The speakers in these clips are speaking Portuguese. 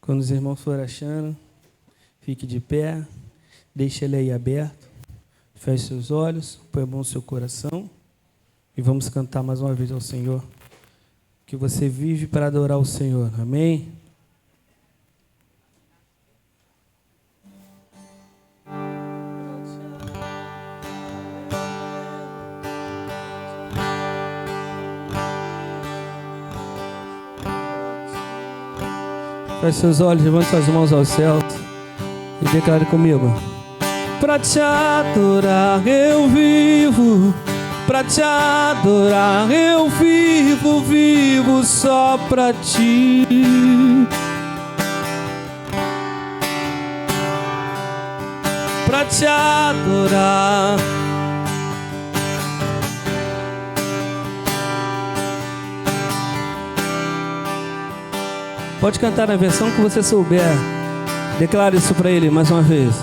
Quando os irmãos forem achando, fique de pé, deixe ele aí aberto, feche seus olhos, põe a mão no seu coração e vamos cantar mais uma vez ao Senhor, que você vive para adorar o Senhor, amém? Feche seus olhos, levante suas mãos aos céus e declare comigo. Pra te adorar eu vivo, pra te adorar eu vivo, vivo só pra ti. Pra te adorar. Pode cantar na versão que você souber. Declare isso para ele mais uma vez.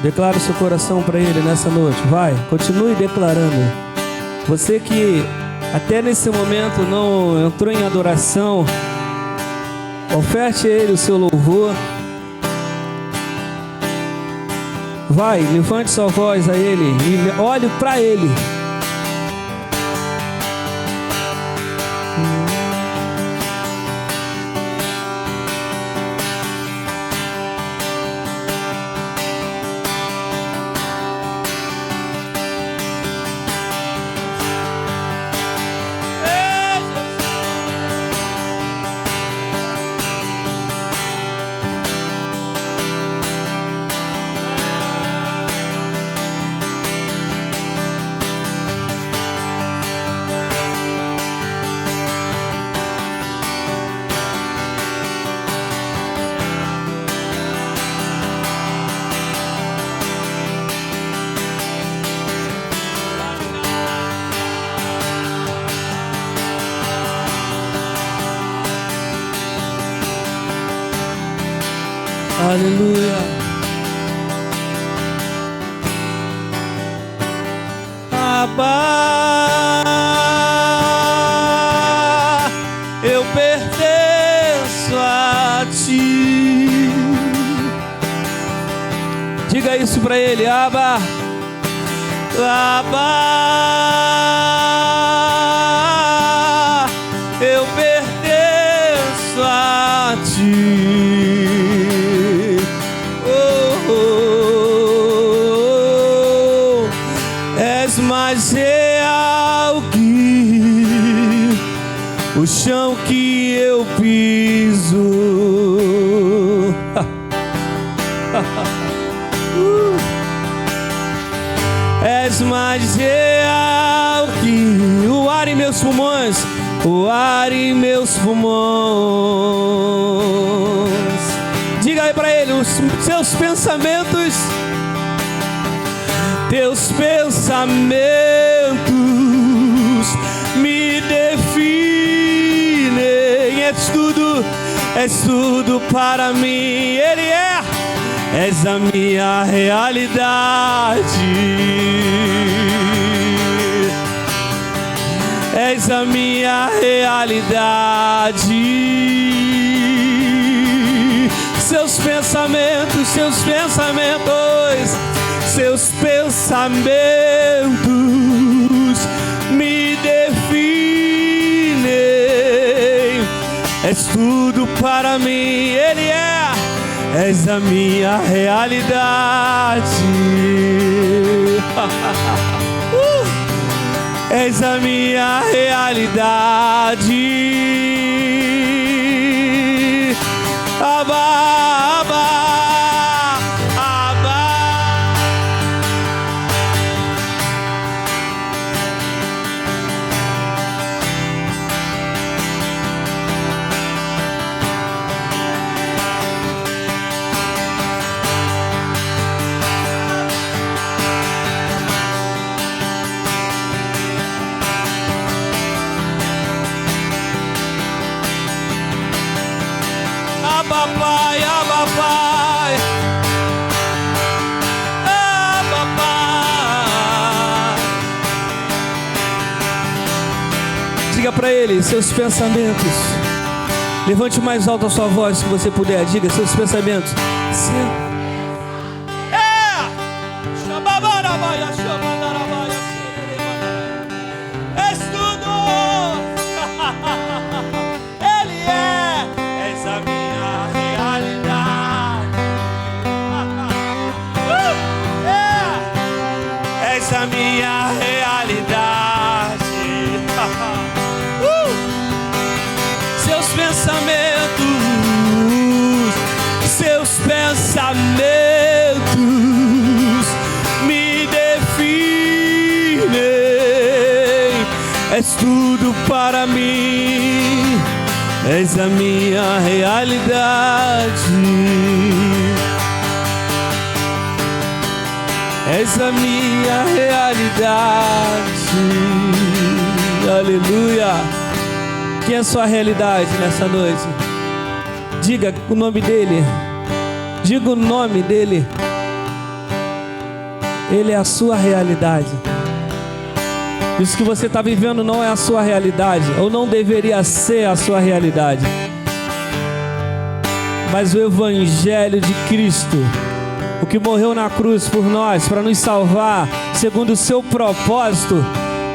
Declare seu coração para ele nessa noite. Vai, continue declarando. Você que até nesse momento não entrou em adoração, oferte a ele o seu louvor. Vai, levante sua voz a ele e olhe para ele. Aleluia. Abba, eu pertenço a ti. Diga isso pra ele, Abba. Abba, eu pertenço a ti. Mais real que o chão que eu piso. És mais real que o ar em meus pulmões, o ar em meus pulmões. Diga aí pra ele os seus pensamentos. Teus pensamentos me definem. És tudo para mim. Ele és a minha realidade. És a minha realidade. Seus pensamentos me definem. És tudo para mim. Ele és a minha realidade. És a minha realidade. Abba, Abba. Abba Pai, Abba Pai, Abba Diga para Ele seus pensamentos. Levante mais alto a sua voz que você puder. Diga seus pensamentos. És tudo. Ele é. És a minha realidade. És a minha realidade. Seus pensamentos, me definem. És tudo para mim. És a minha realidade. És a minha realidade. Aleluia. Quem é a sua realidade nessa noite? Diga o nome dele. Diga o nome dele. Ele é a sua realidade. Isso que você está vivendo não é a sua realidade, ou não deveria ser a sua realidade. Mas o Evangelho de Cristo, o que morreu na cruz por nós, para nos salvar, segundo o seu propósito,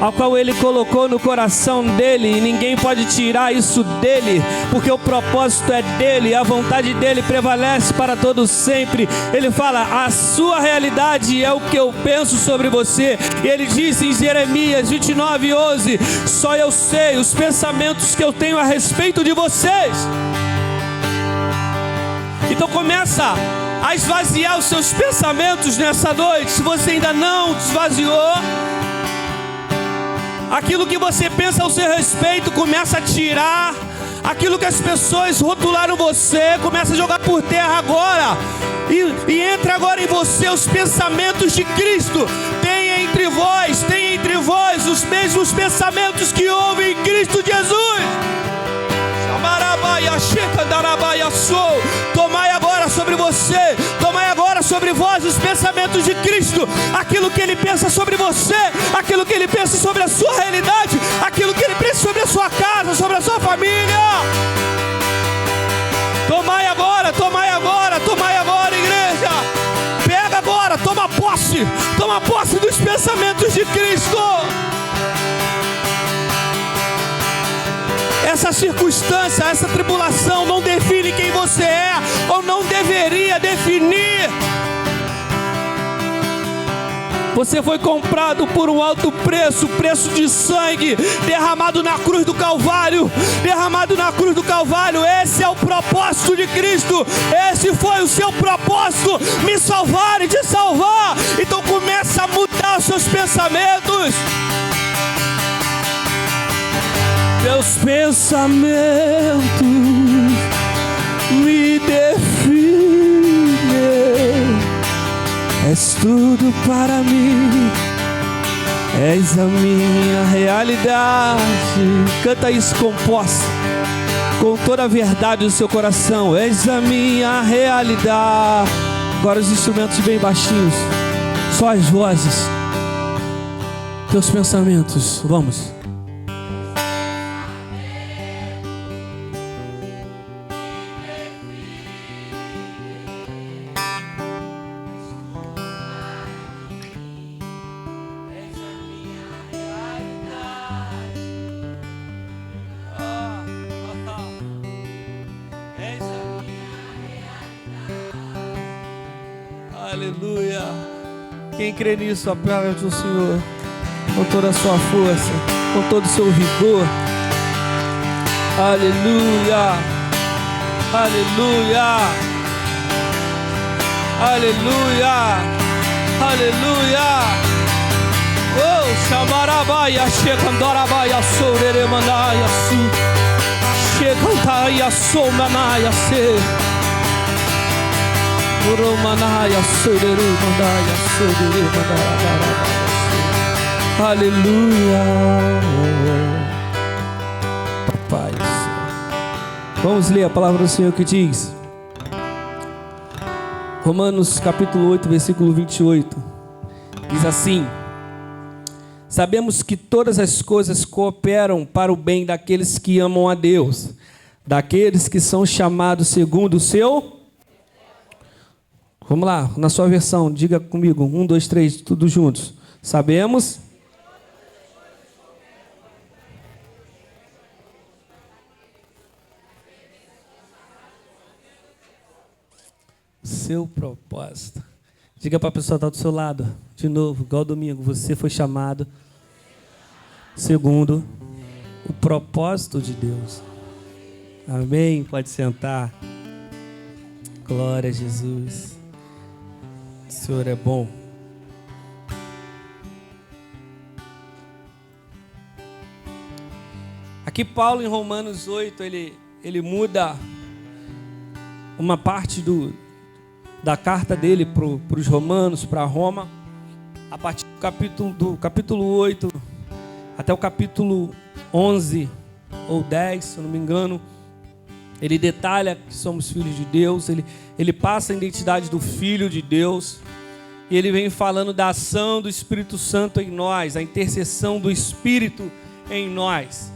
ao qual Ele colocou no coração dele, e ninguém pode tirar isso dele, porque o propósito é dele, a vontade dele prevalece para todos sempre. Ele fala, a sua realidade é o que eu penso sobre você. E ele disse em Jeremias 29:11, só eu sei os pensamentos que eu tenho a respeito de vocês. Então começa a esvaziar os seus pensamentos nessa noite. Se você ainda não esvaziou, aquilo que você pensa ao seu respeito, começa a tirar. Aquilo que as pessoas rotularam você, começa a jogar por terra agora. E entra agora em você os pensamentos de Cristo. Tem entre vós os mesmos pensamentos que houve em Cristo Jesus. Tomai agora sobre você, tomai agora sobre vós os pensamentos de Cristo. Aquilo que Ele pensa sobre você, aquilo que Ele pensa sobre a sua realidade, aquilo que Ele pensa sobre a sua casa, sobre a sua família. Tomai agora, igreja. Pega agora, toma posse dos pensamentos de Cristo. Essa circunstância, essa tribulação não define quem você é, ou não deveria definir. Você foi comprado por um alto preço, preço de sangue, derramado na cruz do Calvário. Esse é o propósito de Cristo. Esse foi o seu propósito, me salvar e te salvar. Então começa a mudar os seus pensamentos. Meus pensamentos me definem. És tudo para mim. És a minha realidade. Canta isso com posse, com toda a verdade do seu coração. És a minha realidade. Agora os instrumentos bem baixinhos, só as vozes. Teus pensamentos, vamos. Aleluia. Quem crê nisso, aplaude o Senhor com toda a sua força, com todo o seu vigor. Aleluia. Aleluia. Aleluia. Aleluia. Oh, Shamarabaia, Shekandorabaia, Soreremandaia, Shekantaia, Somanaia, Se. Aleluia. Papai. Vamos ler a palavra do Senhor que diz, Romanos capítulo 8, versículo 28. Diz assim: Sabemos que todas as coisas cooperam para o bem daqueles que amam a Deus, daqueles que são chamados segundo o seu... Vamos lá, na sua versão, diga comigo, 1, 2, 3, tudo juntos. Sabemos... Seu propósito. Diga para a pessoa que está do seu lado, de novo, igual domingo, você foi chamado segundo o propósito de Deus. Amém? Pode sentar. Glória a Jesus. O Senhor é bom. Aqui Paulo, em Romanos 8, ele muda uma parte da carta dele para os romanos, para Roma, a partir do capítulo 8 até o capítulo 11 ou 10, se eu não me engano. Ele detalha que somos filhos de Deus, ele passa a identidade do Filho de Deus, e ele vem falando da ação do Espírito Santo em nós, a intercessão do Espírito em nós.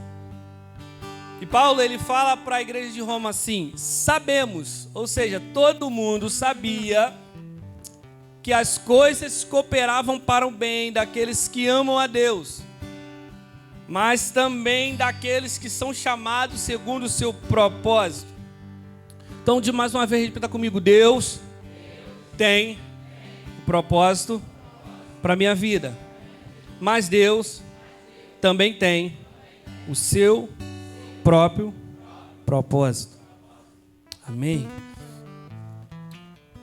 E Paulo, ele fala para a igreja de Roma assim: sabemos, ou seja, todo mundo sabia que as coisas cooperavam para o bem daqueles que amam a Deus, mas também daqueles que são chamados segundo o seu propósito. Então, de mais uma vez, repita comigo: Deus tem um propósito para a minha vida, mas Deus também tem o seu próprio propósito. Amém?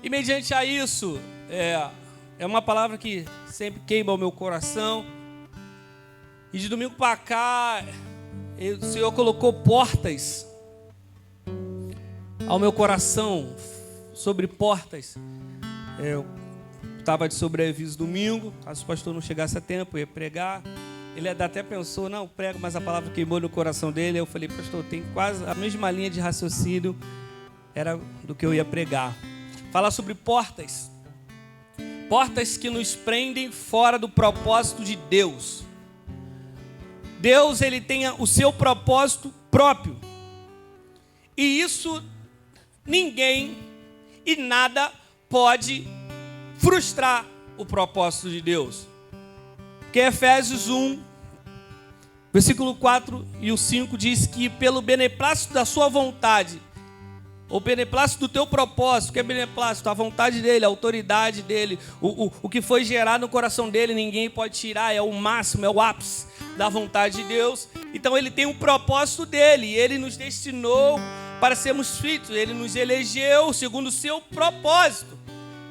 E mediante a isso, é uma palavra que sempre queima o meu coração. E de domingo para cá, o Senhor colocou portas ao meu coração, sobre portas. Eu estava de sobreaviso domingo, caso o pastor não chegasse a tempo, eu ia pregar. Ele até pensou, não, prego, mas a palavra queimou no coração dele. Eu falei, pastor, tem quase a mesma linha de raciocínio, era do que eu ia pregar. Falar sobre portas. Portas que nos prendem fora do propósito de Deus. Deus, ele tem o seu propósito próprio. E isso ninguém e nada pode frustrar o propósito de Deus. Porque Efésios 1, versículo 4 e o 5 diz que pelo beneplácito da sua vontade, ou beneplácito do teu propósito, que é beneplácito, a vontade dele, a autoridade dele, o que foi gerado no coração dele, ninguém pode tirar, é o máximo, é o ápice da vontade de Deus. Então ele tem um propósito dele, e ele nos destinou para sermos filhos, ele nos elegeu segundo o seu propósito.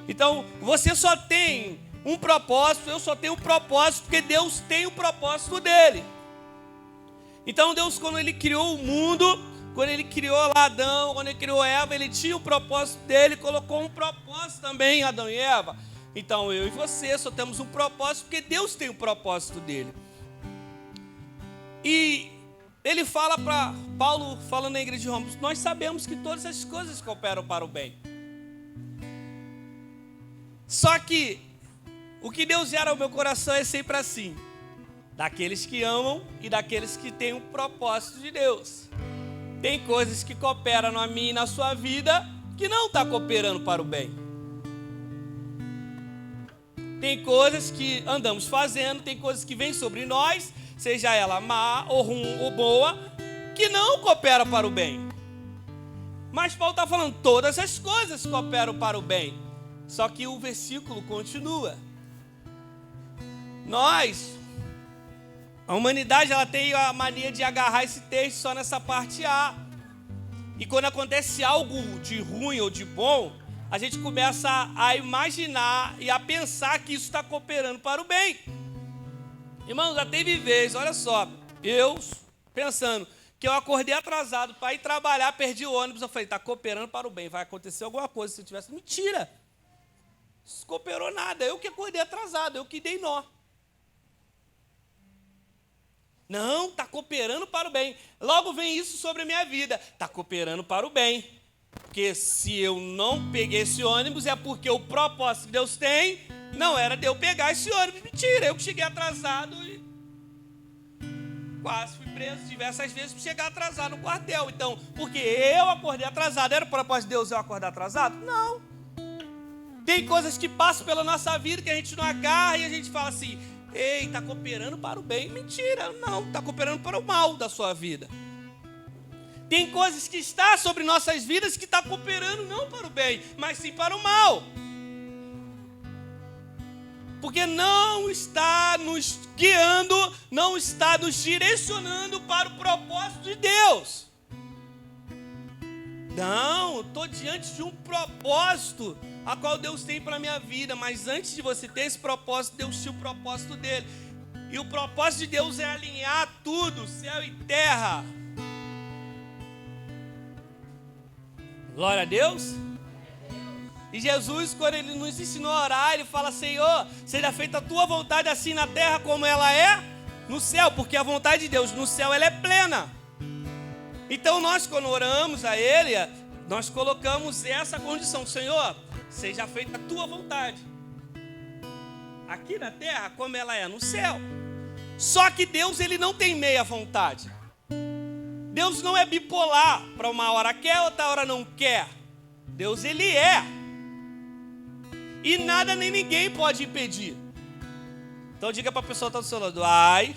Então você só tem um propósito, eu só tenho um propósito, porque Deus tem o propósito dele. Então Deus, quando ele criou o mundo, quando ele criou lá Adão, quando ele criou Eva, ele tinha o propósito dele, colocou um propósito também em Adão e Eva. Então eu e você só temos um propósito, porque Deus tem o propósito dele. E ele fala para Paulo, falando na igreja de Roma, nós sabemos que todas as coisas cooperam para o bem. Só que o que Deus gera ao meu coração é sempre assim: daqueles que amam e daqueles que têm um propósito de Deus. Tem coisas que cooperam na minha e na sua vida que não está cooperando para o bem. Tem coisas que andamos fazendo, tem coisas que vêm sobre nós, seja ela má ou ruim ou boa, que não coopera para o bem. Mas Paulo está falando, todas as coisas cooperam para o bem. Só que o versículo continua. A humanidade, ela tem a mania de agarrar esse texto só nessa parte A. E quando acontece algo de ruim ou de bom, a gente começa a imaginar e a pensar que isso está cooperando para o bem. Irmãos, já teve vez, olha só, eu pensando que eu acordei atrasado para ir trabalhar, perdi o ônibus, eu falei, está cooperando para o bem, vai acontecer alguma coisa se eu tivesse. Mentira! Não cooperou nada, eu que acordei atrasado, eu que dei nó. Não, está cooperando para o bem. Logo vem isso sobre a minha vida. Está cooperando para o bem. Porque se eu não peguei esse ônibus, é porque o propósito que Deus tem não era de eu pegar esse ônibus. Mentira, eu que cheguei atrasado e quase fui preso diversas vezes por chegar atrasado no quartel. Então, porque eu acordei atrasado, era o propósito de Deus eu acordar atrasado? Não. Tem coisas que passam pela nossa vida que a gente não agarra e a gente fala assim, ei, está cooperando para o bem. Mentira, não, está cooperando para o mal da sua vida. Tem coisas que estão sobre nossas vidas que estão cooperando não para o bem, mas sim para o mal. Porque não está nos guiando, não está nos direcionando para o propósito de Deus. Não, estou diante de um propósito a qual Deus tem para a minha vida, mas antes de você ter esse propósito, Deus tinha o propósito dele. E o propósito de Deus é alinhar tudo, céu e terra. Glória a Deus. E Jesus, quando Ele nos ensinou a orar, Ele fala, Senhor, seja feita a Tua vontade assim na terra como ela é no céu, porque a vontade de Deus no céu ela é plena. Então nós, quando oramos a Ele, nós colocamos essa condição, Senhor, seja feita a Tua vontade aqui na terra como ela é no céu. Só que Deus, Ele não tem meia vontade. Deus não é bipolar, para uma hora quer, outra hora não quer. Deus, Ele é. E nada nem ninguém pode impedir. Então diga para a pessoa que está do seu lado, ai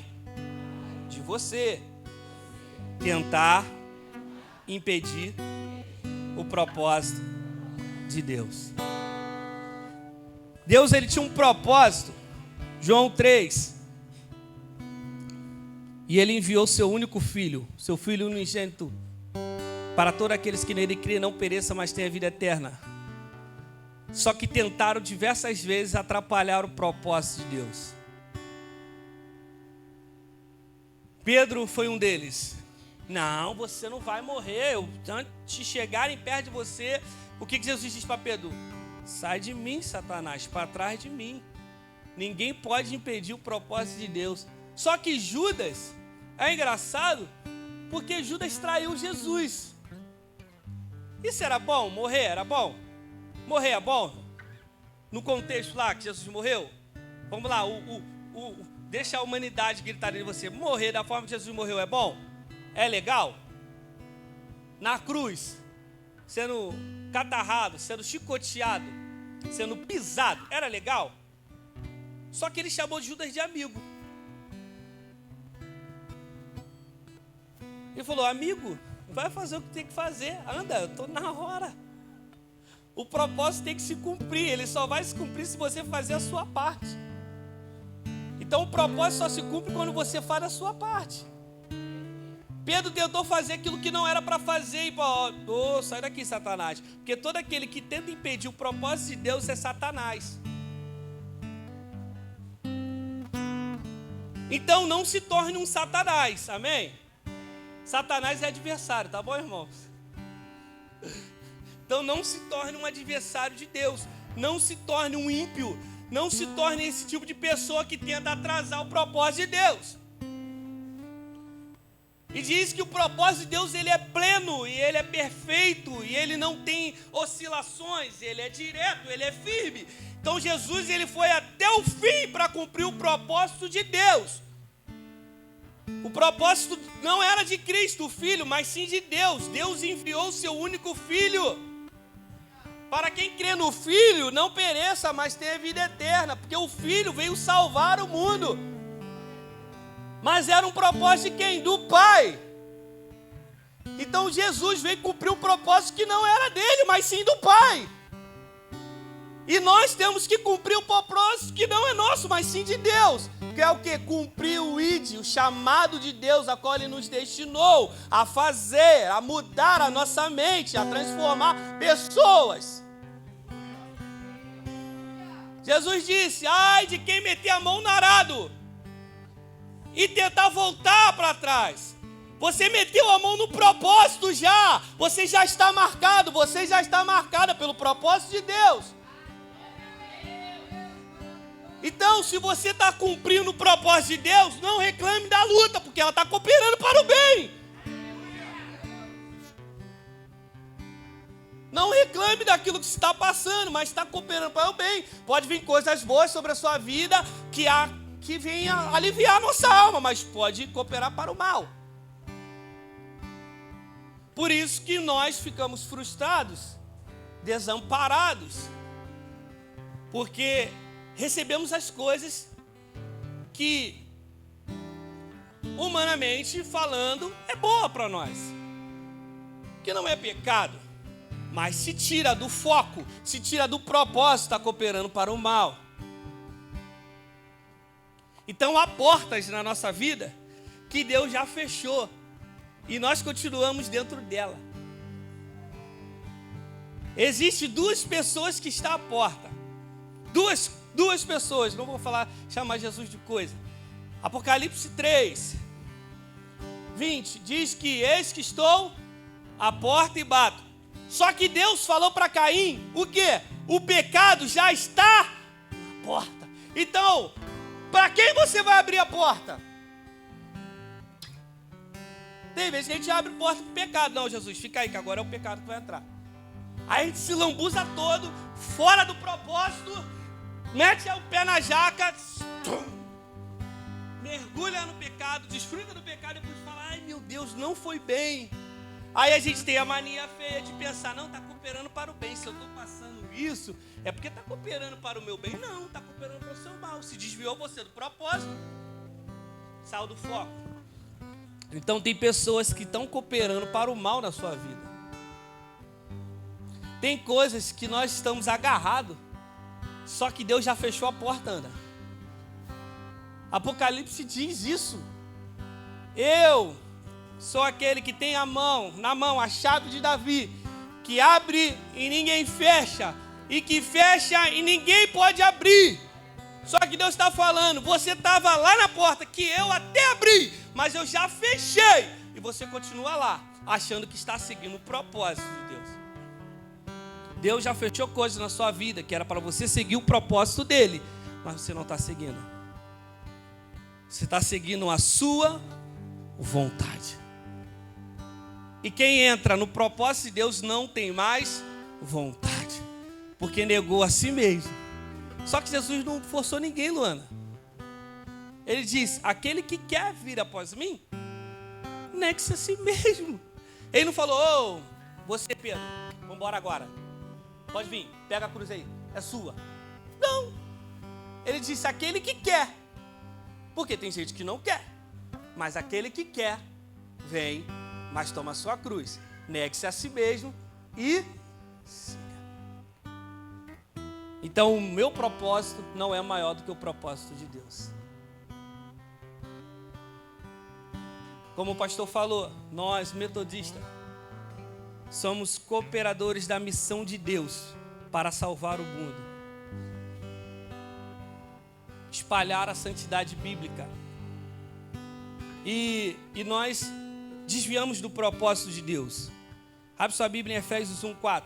de você tentar impedir o propósito de Deus. Deus, Ele tinha um propósito, João 3, e Ele enviou seu único filho, seu filho unigênito, para todos aqueles que nele crêem não pereçam, mas tenham a vida eterna. Só que tentaram diversas vezes atrapalhar o propósito de Deus. Pedro foi um deles. Não, você não vai morrer. Antes de chegarem perto de você, o que Jesus diz para Pedro? Sai de mim, Satanás, para trás de mim. Ninguém pode impedir o propósito de Deus. Só que Judas, é engraçado, porque Judas traiu Jesus. Isso era bom? Morrer era bom? Morrer é bom? No contexto lá que Jesus morreu? Vamos lá, deixa a humanidade gritar em você. Morrer da forma que Jesus morreu é bom? É legal? Na cruz, sendo catarrado, sendo chicoteado, sendo pisado, era legal? Só que ele chamou de Judas de amigo. Ele falou, amigo, vai fazer o que tem que fazer. Anda, eu estou na hora. O propósito tem que se cumprir. Ele só vai se cumprir se você fazer a sua parte. Então o propósito só se cumpre quando você faz a sua parte. Pedro tentou fazer aquilo que não era para fazer. E sai daqui, Satanás. Porque todo aquele que tenta impedir o propósito de Deus é Satanás. Então não se torne um Satanás. Amém? Satanás é adversário, tá bom, irmãos? Então não se torne um adversário de Deus. Não se torne um ímpio. Não se torne esse tipo de pessoa que tenta atrasar o propósito de Deus. E diz que o propósito de Deus ele é pleno, e ele é perfeito, e ele não tem oscilações, ele é direto, ele é firme. Então Jesus ele foi até o fim para cumprir o propósito de Deus. O propósito não era de Cristo, o Filho, mas sim de Deus. Deus enviou o seu único Filho. Para quem crê no Filho, não pereça, mas tenha vida eterna. Porque o Filho veio salvar o mundo. Mas era um propósito de quem? Do Pai. Então Jesus veio cumprir um propósito que não era dele, mas sim do Pai. E nós temos que cumprir o propósito que não é nosso, mas sim de Deus. Que é o que? Cumprir o ID, o chamado de Deus, a qual Ele nos destinou a fazer, a mudar a nossa mente, a transformar pessoas. Jesus disse, ai de quem meter a mão no arado e tentar voltar para trás. Você meteu a mão no propósito já, você já está marcado, você já está marcada pelo propósito de Deus. Então, se você está cumprindo o propósito de Deus, não reclame da luta, porque ela está cooperando para o bem. Não reclame daquilo que está passando, mas está cooperando para o bem. Pode vir coisas boas sobre a sua vida, que que venha aliviar a nossa alma, mas pode cooperar para o mal. Por isso que nós ficamos frustrados, desamparados, porque recebemos as coisas que, humanamente falando, é boa para nós, que não é pecado, mas se tira do foco, se tira do propósito, está cooperando para o mal. Então há portas na nossa vida que Deus já fechou e nós continuamos dentro dela. Existem duas pessoas que estão à porta. Duas pessoas, não vou chamar Jesus de coisa. Apocalipse 3, 20, diz que eis que estou à porta e bato. Só que Deus falou para Caim, o quê? O pecado já está na porta. Então, para quem você vai abrir a porta? Tem vezes que a gente abre porta para o pecado. Não, Jesus, fica aí que agora é o pecado que vai entrar. Aí a gente se lambuza todo, fora do propósito, mete o pé na jaca, mergulha no pecado, desfruta do pecado e depois fala, ai meu Deus, não foi bem. Aí a gente tem a mania feia de pensar, não, está cooperando para o bem. Se eu estou passando isso, é porque está cooperando para o meu bem. Não, está cooperando para o seu mal. Se desviou você do propósito, saiu do foco. Então tem pessoas que estão cooperando para o mal na sua vida. Tem coisas que nós estamos agarrados, só que Deus já fechou a porta, Ana. Apocalipse diz isso. Eu sou aquele que tem na mão a chave de Davi, que abre e ninguém fecha, e que fecha e ninguém pode abrir. Só que Deus está falando, você estava lá na porta, que eu até abri, mas eu já fechei, e você continua lá, achando que está seguindo o propósito de Deus. Deus já fechou coisas na sua vida, que era para você seguir o propósito dele, mas você não está seguindo. Você está seguindo a sua vontade. E quem entra no propósito de Deus não tem mais vontade, porque negou a si mesmo. Só que Jesus não forçou ninguém, Luana. Ele diz, aquele que quer vir após mim, negue-se a si mesmo. Ele não falou, você Pedro, vamos embora agora. Pode vir, pega a cruz aí, é sua. Não. Ele disse, aquele que quer. Porque tem gente que não quer. Mas aquele que quer, vem, mas toma a sua cruz. Negue-se a si mesmo e siga. Então o meu propósito não é maior do que o propósito de Deus. Como o pastor falou, nós metodistas somos cooperadores da missão de Deus para salvar o mundo. Espalhar a santidade bíblica. E nós desviamos do propósito de Deus. Abre sua Bíblia em Efésios 1:4.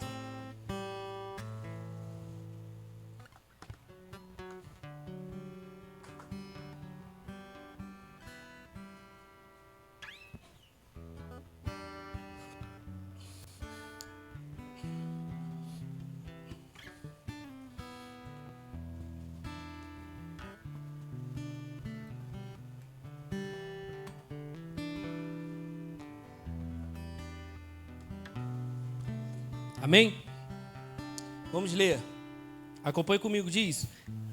Amém? Vamos ler. Acompanhe comigo, diz.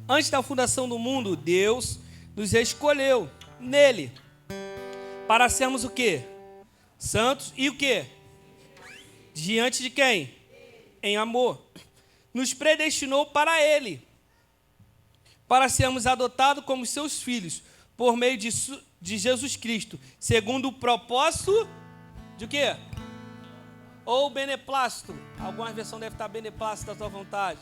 Antes da fundação do mundo, Deus nos escolheu nele para sermos o quê? Santos e o quê? Diante de quem? Em amor. Nos predestinou para ele, para sermos adotados como seus filhos, por meio de Jesus Cristo, segundo o propósito de o quê? Ou beneplácito. Alguma versão deve estar beneplácito da sua vontade.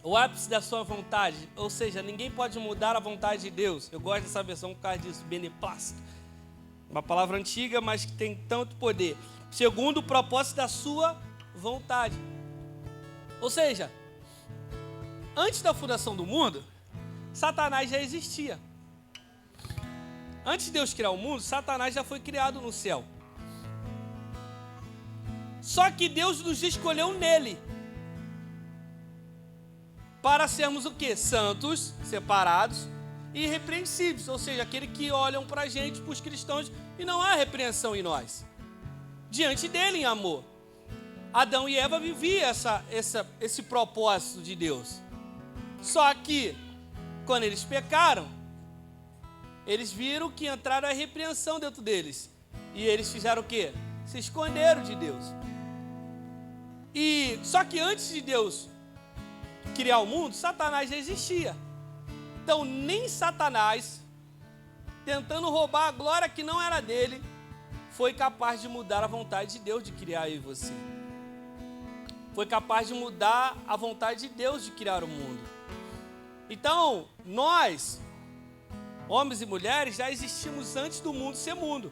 O ápice da sua vontade. Ou seja, ninguém pode mudar a vontade de Deus. Eu gosto dessa versão por causa disso, beneplácito. Uma palavra antiga, mas que tem tanto poder. Segundo o propósito da sua vontade. Ou seja, antes da fundação do mundo, Satanás já existia. Antes de Deus criar o mundo, Satanás já foi criado no céu. Só que Deus nos escolheu nele para sermos o quê? Santos, separados irrepreensíveis, ou seja, aqueles que olham para a gente, para os cristãos, e não há repreensão em nós, diante dele em amor. Adão e Eva viviam esse propósito de Deus. Só que, quando eles pecaram, eles viram que entraram a repreensão dentro deles. E eles fizeram o quê? Se esconderam de Deus. Só que antes de Deus criar o mundo, Satanás já existia. Então, nem Satanás, tentando roubar a glória que não era dele, foi capaz de mudar a vontade de Deus de criar eu e você. Foi capaz de mudar a vontade de Deus de criar o mundo. Então, nós, homens e mulheres, já existimos antes do mundo ser mundo.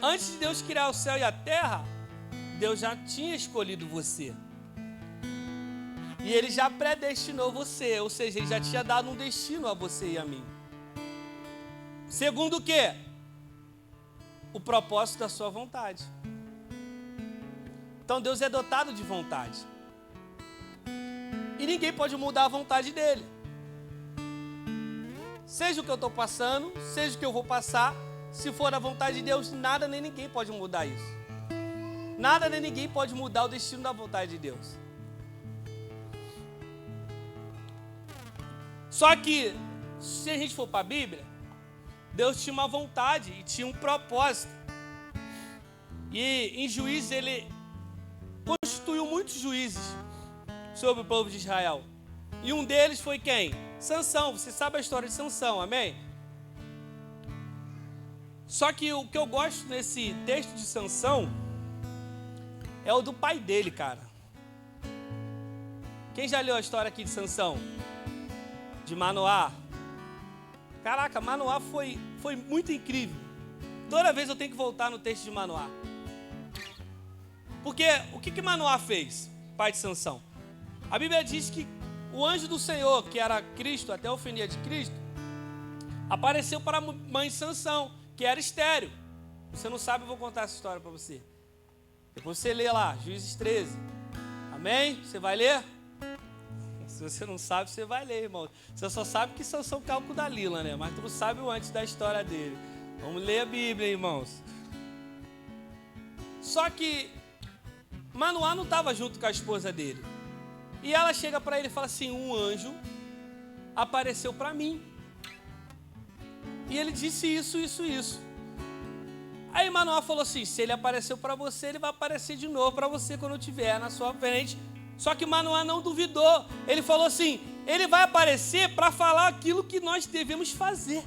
Antes de Deus criar o céu e a terra, Deus já tinha escolhido você. E Ele já predestinou você, ou seja, Ele já tinha dado um destino a você e a mim. Segundo o quê? O propósito da sua vontade. Então Deus é dotado de vontade. E ninguém pode mudar a vontade dele. Seja o que eu estou passando, seja o que eu vou passar, se for a vontade de Deus, nada nem ninguém pode mudar isso. Nada nem ninguém pode mudar o destino da vontade de Deus. Só que, se a gente for para a Bíblia, Deus tinha uma vontade e tinha um propósito. E em Juízes ele constituiu muitos juízes sobre o povo de Israel. E um deles foi quem? Sansão. Você sabe a história de Sansão, amém? Só que o que eu gosto nesse texto de Sansão é o do pai dele, cara. Quem já leu a história aqui de Sansão? De Manoá? Caraca, Manoá foi muito incrível. Toda vez eu tenho que voltar no texto de Manoá. Porque o que Manoá fez, pai de Sansão? A Bíblia diz que o anjo do Senhor, que era Cristo, até a ofenia de Cristo, apareceu para a mãe de Sansão, que era estéril. Você não sabe, eu vou contar essa história para você. Depois você lê lá, Juízes 13. Amém? Você vai ler? Se você não sabe, você vai ler, irmão. Você só sabe que Sansão caiu com Dalila, né? Mas tu não sabe o antes da história dele. Vamos ler a Bíblia, irmãos. Só que Manoá não estava junto com a esposa dele. E ela chega para ele e fala assim: um anjo apareceu para mim. E ele disse isso, isso, isso. Aí Manoá falou assim: se ele apareceu para você, ele vai aparecer de novo para você quando eu estiver na sua frente. Só que Manoá não duvidou. Ele falou assim: ele vai aparecer para falar aquilo que nós devemos fazer.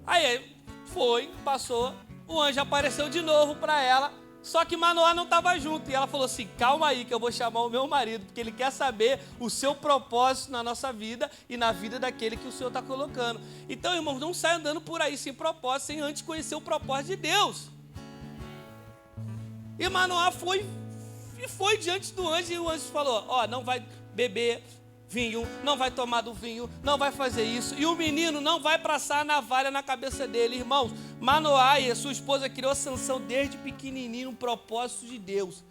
Aí foi, passou, o anjo apareceu de novo para ela. Só que Manoá não estava junto. E ela falou assim: calma aí que eu vou chamar o meu marido, porque ele quer saber o seu propósito na nossa vida e na vida daquele que o Senhor está colocando. Então, irmãos, não sai andando por aí sem propósito, sem antes conhecer o propósito de Deus. E Manoá foi diante do anjo, e o anjo falou: ó, não vai beber vinho, não vai tomar do vinho, não vai fazer isso, e o menino não vai passar a navalha na cabeça dele. Irmãos, Manoá e a sua esposa criou Sansão desde pequenininho, um propósito de Deus.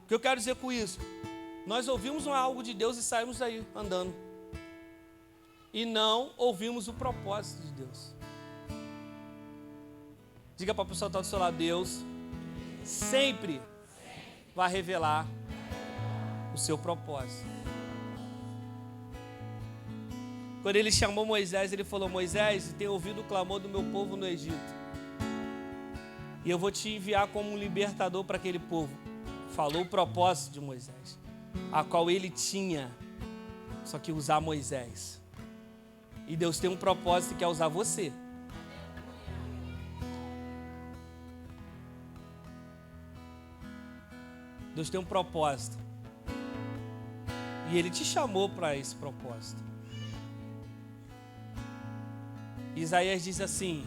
O que eu quero dizer com isso? Nós ouvimos algo de Deus e saímos daí andando, e não ouvimos o propósito de Deus. Diga para a pessoa que está do seu lado: Deus sempre vai revelar o seu propósito. Quando ele chamou Moisés, ele falou: Moisés, tenho ouvido o clamor do meu povo no Egito, e eu vou te enviar como um libertador para aquele povo. Falou o propósito de Moisés, a qual ele tinha, só que usar Moisés. E Deus tem um propósito que é usar você. Deus tem um propósito. E Ele te chamou para esse propósito. Isaías diz assim: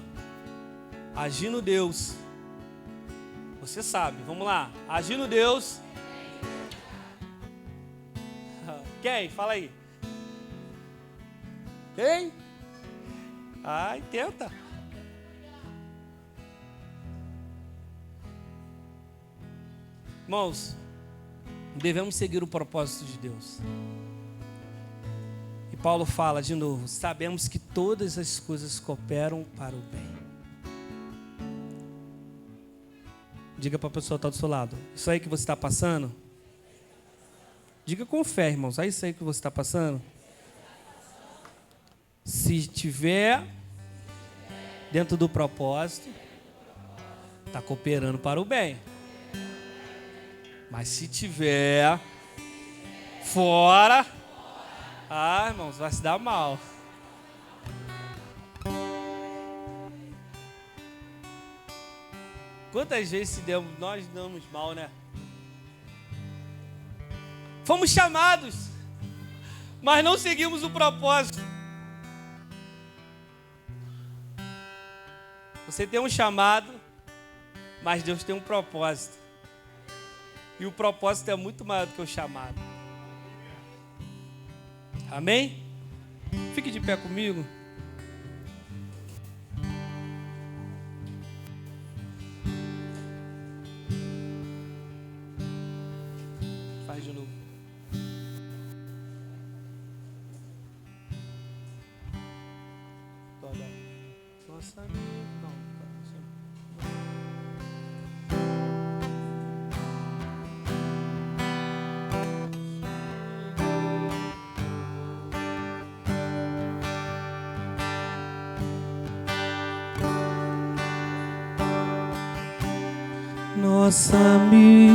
agindo Deus, você sabe, vamos lá. Agindo Deus. Quem? Fala aí. Quem? Ai, tenta. Irmãos, Devemos seguir o propósito de Deus. E Paulo fala de novo: sabemos que todas as coisas cooperam para o bem. Diga para a pessoa que está do seu lado: isso aí que você está passando? Diga com fé, irmãos: é isso aí que você está passando? Se tiver dentro do propósito, está cooperando para o bem. Mas se tiver fora, irmãos, vai se dar mal. Quantas vezes nós damos mal, né? Fomos chamados, mas não seguimos o propósito. Você tem um chamado, mas Deus tem um propósito. E o propósito é muito maior do que o chamado. Amém? Fique de pé comigo. Faz de novo. Nossa, não. Nosso amigo.